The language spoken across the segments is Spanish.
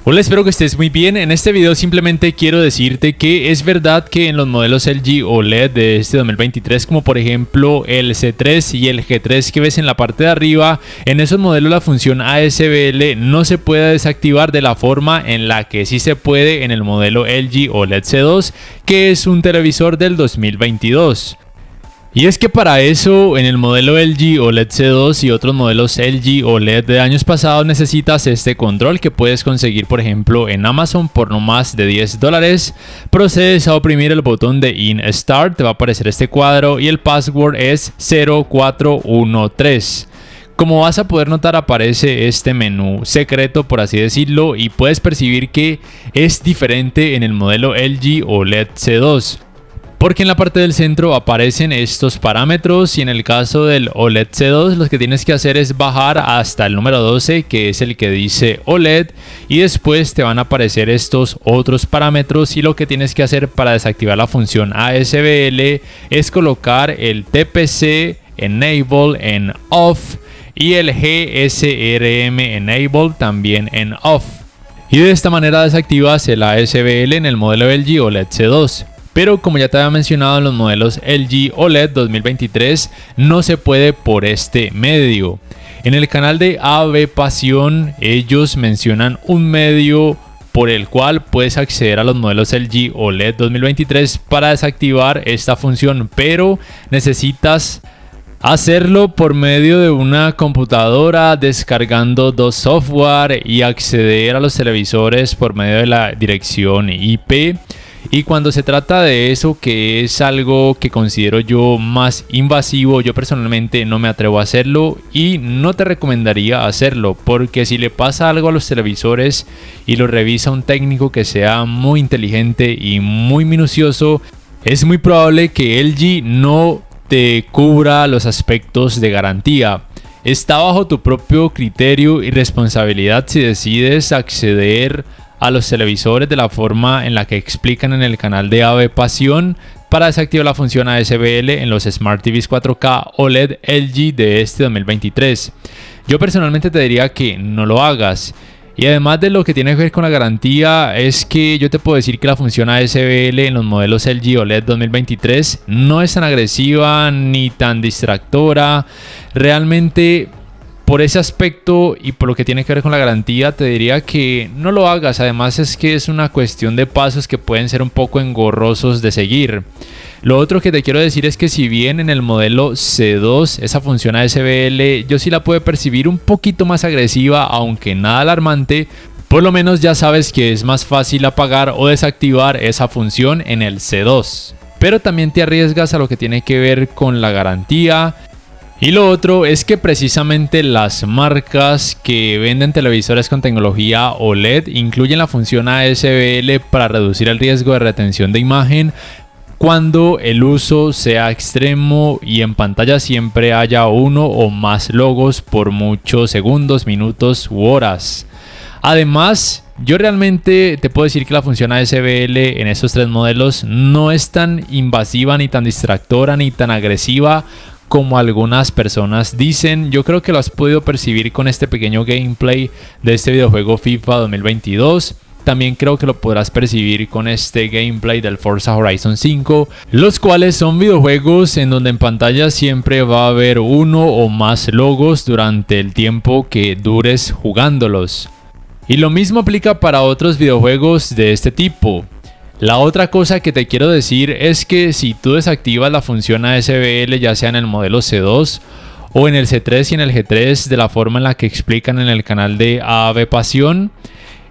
Hola, espero que estés muy bien. En este video simplemente quiero decirte que es verdad que en los modelos LG OLED de este 2023, como por ejemplo el C3 y el G3 que ves en la parte de arriba, en esos modelos la función ASBL no se puede desactivar de la forma en la que sí se puede en el modelo LG OLED C2, que es un televisor del 2022. Y es que para eso, en el modelo LG OLED C2 y otros modelos LG OLED de años pasados necesitas este control que puedes conseguir por ejemplo en Amazon por no más de $10. Procedes a oprimir el botón de Start, te va a aparecer este cuadro y el password es 0413. Como vas a poder notar, aparece este menú secreto, por así decirlo, y puedes percibir que es diferente en el modelo LG OLED C2. Porque en la parte del centro aparecen estos parámetros y en el caso del OLED C2 lo que tienes que hacer es bajar hasta el número 12, que es el que dice OLED, y después te van a aparecer estos otros parámetros y lo que tienes que hacer para desactivar la función ASBL es colocar el TPC Enable en Off y el GSRM Enable también en Off. Y de esta manera desactivas el ASBL en el modelo LG OLED C2. Pero como ya te había mencionado, en los modelos LG OLED 2023 no se puede por este medio. En el canal de AB Pasión ellos mencionan un medio por el cual puedes acceder a los modelos LG OLED 2023 para desactivar esta función, pero necesitas hacerlo por medio de una computadora, descargando dos software y acceder a los televisores por medio de la dirección IP. Y cuando se trata de eso, que es algo que considero yo más invasivo, yo personalmente no me atrevo a hacerlo y no te recomendaría hacerlo, porque si le pasa algo a los televisores y lo revisa un técnico que sea muy inteligente y muy minucioso, es muy probable que LG no te cubra los aspectos de garantía. Está bajo tu propio criterio y responsabilidad si decides acceder a los televisores de la forma en la que explican en el canal de AB Pasión para desactivar la función ASBL en los Smart TVs 4K OLED LG de este 2023. Yo personalmente te diría que no lo hagas. Y además de lo que tiene que ver con la garantía, es que yo te puedo decir que la función ASBL en los modelos LG OLED 2023 no es tan agresiva ni tan distractora. Realmente, por ese aspecto y por lo que tiene que ver con la garantía, te diría que no lo hagas. Además es que es una cuestión de pasos que pueden ser un poco engorrosos de seguir. Lo otro que te quiero decir es que si bien en el modelo C2 esa función ASBL yo sí la puedo percibir un poquito más agresiva, aunque nada alarmante, por lo menos ya sabes que es más fácil apagar o desactivar esa función en el C2. Pero también te arriesgas a lo que tiene que ver con la garantía. Y lo otro es que precisamente las marcas que venden televisores con tecnología OLED incluyen la función ASBL para reducir el riesgo de retención de imagen cuando el uso sea extremo y en pantalla siempre haya uno o más logos por muchos segundos, minutos u horas. Además, yo realmente te puedo decir que la función ASBL en estos tres modelos no es tan invasiva, ni tan distractora, ni tan agresiva como algunas personas dicen. Yo creo que lo has podido percibir con este pequeño gameplay de este videojuego FIFA 2022. También creo que lo podrás percibir con este gameplay del Forza Horizon 5, los cuales son videojuegos en donde en pantalla siempre va a haber uno o más logos durante el tiempo que dures jugándolos. Y lo mismo aplica para otros videojuegos de este tipo. La otra cosa que te quiero decir es que si tú desactivas la función ASBL, ya sea en el modelo C2 o en el C3 y en el G3 de la forma en la que explican en el canal de AB Pasión,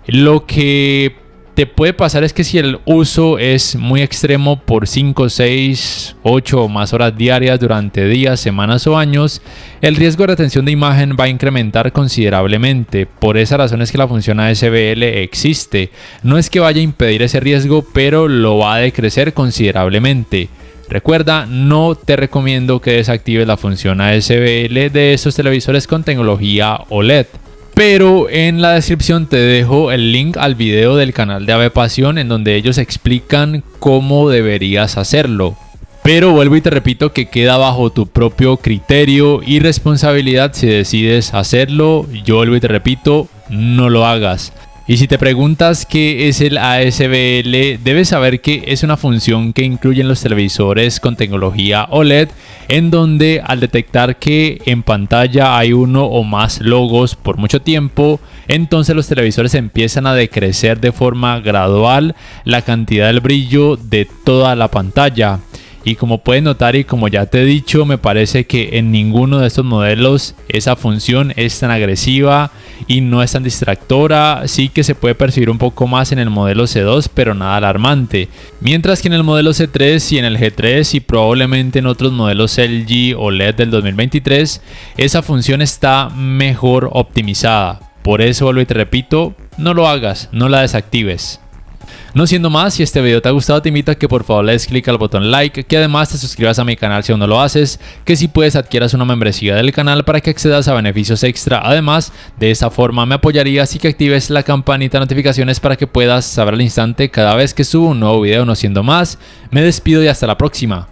lo que te puede pasar es que si el uso es muy extremo por 5, 6, 8 o más horas diarias durante días, semanas o años, el riesgo de retención de imagen va a incrementar considerablemente. Por esa razón es que la función ASBL existe. No es que vaya a impedir ese riesgo, pero lo va a decrecer considerablemente. Recuerda, no te recomiendo que desactives la función ASBL de estos televisores con tecnología OLED. Pero en la descripción te dejo el link al video del canal de AB Pasión en donde ellos explican cómo deberías hacerlo. Pero vuelvo y te repito que queda bajo tu propio criterio y responsabilidad si decides hacerlo. Yo vuelvo y te repito, no lo hagas. Y si te preguntas qué es el ASBL, debes saber que es una función que incluyen los televisores con tecnología OLED, en donde al detectar que en pantalla hay uno o más logos por mucho tiempo, entonces los televisores empiezan a decrecer de forma gradual la cantidad del brillo de toda la pantalla. Y como puedes notar y como ya te he dicho, me parece que en ninguno de estos modelos esa función es tan agresiva y no es tan distractora. Sí que se puede percibir un poco más en el modelo C2, pero nada alarmante. Mientras que en el modelo C3 y en el G3 y probablemente en otros modelos LG o LED del 2023, esa función está mejor optimizada. Por eso vuelvo y te repito, no lo hagas, no la desactives. No siendo más, si este video te ha gustado, te invito a que por favor le des clic al botón like, que además te suscribas a mi canal si aún no lo haces, que si puedes adquieras una membresía del canal para que accedas a beneficios extra. Además, de esta forma me apoyarías y que actives la campanita de notificaciones para que puedas saber al instante cada vez que subo un nuevo video. No siendo más, me despido y hasta la próxima.